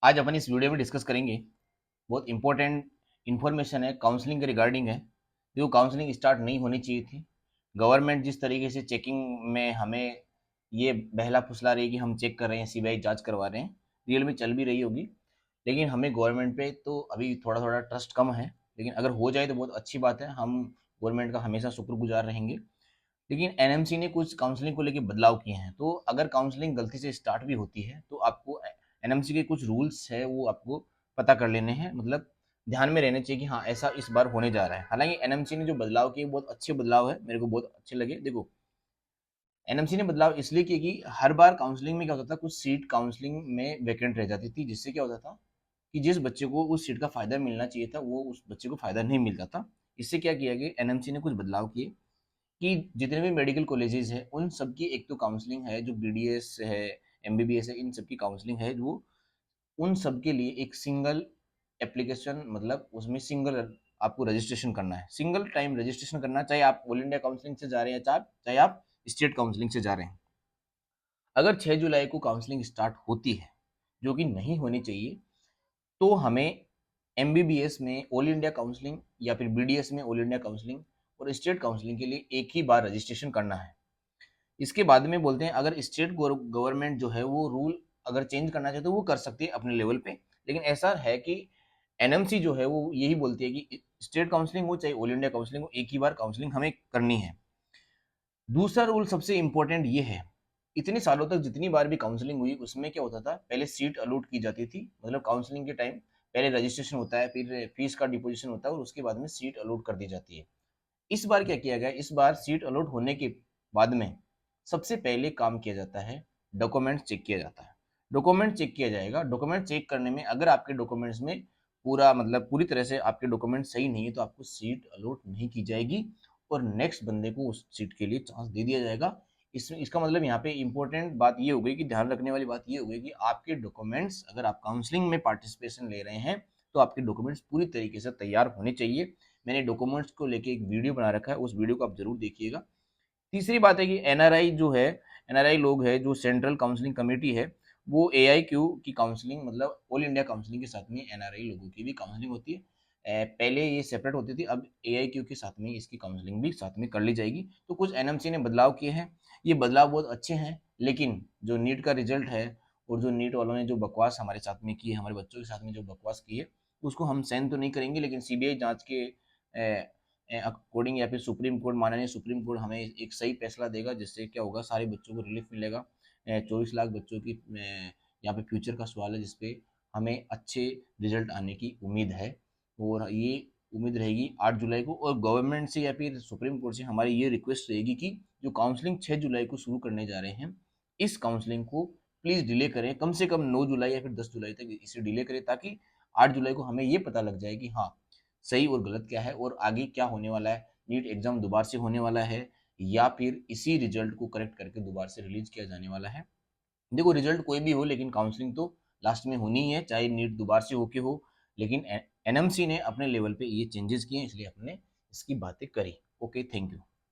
आज अपन इस वीडियो में डिस्कस करेंगे, बहुत इंपॉर्टेंट इन्फॉर्मेशन है, काउंसलिंग के रिगार्डिंग है। देखो, काउंसलिंग स्टार्ट नहीं होनी चाहिए थी। गवर्नमेंट जिस तरीके से चेकिंग में हमें ये बहला फुसला रही है कि हम चेक कर रहे हैं, सीबीआई जांच करवा रहे हैं, रियल में चल भी रही होगी। लेकिन हमें गवर्नमेंट पे तो अभी थोड़ा थोड़ा ट्रस्ट कम है, लेकिन अगर हो जाए तो बहुत अच्छी बात है। हम गवर्नमेंट का हमेशा शुक्रगुजार रहेंगे। लेकिन एनएमसी ने कुछ काउंसलिंग को लेके बदलाव किए हैं, तो अगर काउंसलिंग गलती से स्टार्ट भी होती है तो आपको एनएमसी के कुछ रूल्स है वो आपको पता कर लेने हैं, मतलब ध्यान में रहने चाहिए कि हाँ ऐसा इस बार होने जा रहा है। हालांकि एनएमसी ने जो बदलाव किए बहुत अच्छे बदलाव है, मेरे को बहुत अच्छे लगे। देखो, एनएमसी ने बदलाव इसलिए किया कि हर बार काउंसलिंग में क्या होता था, कुछ सीट काउंसलिंग में वैकेंट रह जाती थी, जिससे क्या होता था कि जिस बच्चे को उस सीट का फायदा मिलना चाहिए था वो उस बच्चे को फायदा नहीं मिलता था। इससे क्या किया गया, एनएमसी ने कुछ बदलाव किए कि जितने भी मेडिकल कॉलेजेस हैं उन सब की एक तो काउंसलिंग है, जो बीडीएस है, एमबीबीएस है, इन सब की काउंसलिंग है, वो उन सब के लिए एक सिंगल एप्लीकेशन, मतलब उसमें सिंगल आपको रजिस्ट्रेशन करना है, सिंगल टाइम रजिस्ट्रेशन करना है, चाहे आप ऑल इंडिया काउंसलिंग से जा रहे हैं, चाहे आप स्टेट काउंसलिंग से जा रहे हैं। अगर 6 जुलाई को काउंसलिंग स्टार्ट होती है, जो कि नहीं होनी चाहिए, तो हमें एमबीबीएस में ऑल इंडिया काउंसलिंग या फिर बीडीएस में ऑल इंडिया काउंसलिंग और स्टेट काउंसलिंग के लिए एक ही बार रजिस्ट्रेशन करना है। इसके बाद में बोलते हैं, अगर स्टेट गवर्नमेंट जो है वो रूल अगर चेंज करना चाहे तो वो कर सकती है अपने लेवल पे। लेकिन ऐसा है कि एनएमसी जो है वो यही बोलती है कि स्टेट काउंसलिंग हो चाहे ऑल इंडिया काउंसलिंग हो, एक ही बार काउंसलिंग हमें करनी है। दूसरा रूल सबसे इंपॉर्टेंट ये है, इतने सालों तक जितनी बार भी काउंसलिंग हुई उसमें क्या होता था, पहले सीट अलॉट की जाती थी, मतलब काउंसलिंग के टाइम पहले रजिस्ट्रेशन होता है, फिर फीस का डिपोजिशन होता है और उसके बाद में सीट अलॉट कर दी जाती है। इस बार क्या किया गया, इस बार सीट अलॉट होने के बाद में सबसे पहले काम किया जाता है, डॉक्यूमेंट चेक किया जाता है। डॉक्यूमेंट चेक किया जाएगा। डॉक्यूमेंट चेक करने में अगर आपके डॉक्यूमेंट्स में पूरा मतलब पूरी तरह से आपके डॉक्यूमेंट सही नहीं है तो आपको सीट अलॉट नहीं की जाएगी और नेक्स्ट बंदे को उस सीट के लिए चांस दे दिया जाएगा। इसमें इसका मतलब यहाँ पे इंपॉर्टेंट बात ये हो गई कि ध्यान रखने वाली बात ये हो गई कि आपके डॉक्यूमेंट्स, अगर आप काउंसलिंग में पार्टिसिपेशन ले रहे हैं तो आपके डॉक्यूमेंट्स पूरी तरीके से तैयार होने चाहिए। मैंने डॉक्यूमेंट्स को लेके एक वीडियो बना रखा है, उस वीडियो को आप जरूर देखिएगा। तीसरी बात है कि एनआरआई जो है, एनआरआई लोग है, जो सेंट्रल काउंसलिंग कमेटी है, वो एआईक्यू की काउंसलिंग, मतलब ऑल इंडिया काउंसलिंग के साथ में एनआरआई लोगों की भी काउंसलिंग होती है। पहले ये सेपरेट होती थी, अब एआईक्यू के साथ में इसकी काउंसलिंग भी साथ में कर ली जाएगी। तो कुछ एनएमसी ने बदलाव किए हैं, ये बदलाव बहुत अच्छे हैं। लेकिन जो नीट का रिजल्ट है और जो नीट वालों ने जो बकवास हमारे साथ में की है, हमारे बच्चों के साथ में जो बकवास की है, उसको हम सहन तो नहीं करेंगे। लेकिन सीबीआई जांच के अकॉर्डिंग या फिर सुप्रीम कोर्ट, माननीय सुप्रीम कोर्ट हमें एक सही फैसला देगा, जिससे क्या होगा, सारे बच्चों को रिलीफ मिलेगा। 24 लाख बच्चों की यहाँ पे फ्यूचर का सवाल है, जिसपे हमें अच्छे रिजल्ट आने की उम्मीद है। और ये उम्मीद रहेगी 8 जुलाई को, और गवर्नमेंट से या फिर सुप्रीम कोर्ट से हमारी ये रिक्वेस्ट रहेगी कि जो काउंसलिंग 6 जुलाई को शुरू करने जा रहे हैं, इस काउंसलिंग को प्लीज़ डिले करें, कम से कम 9 जुलाई या फिर 10 जुलाई तक इसे डिले करें, ताकि 8 जुलाई को हमें ये पता लग जाए कि हाँ सही और गलत क्या है और आगे क्या होने वाला है। नीट एग्जाम दोबारा से होने वाला है या फिर इसी रिजल्ट को करेक्ट करके दोबारा से रिलीज किया जाने वाला है। देखो, रिजल्ट कोई भी हो लेकिन काउंसलिंग तो लास्ट में होनी ही है, चाहे नीट दोबारा से होके हो। लेकिन एनएमसी ने अपने लेवल पे ये चेंजेस किए, इसलिए अपने इसकी बातें करी। Okay, thank you.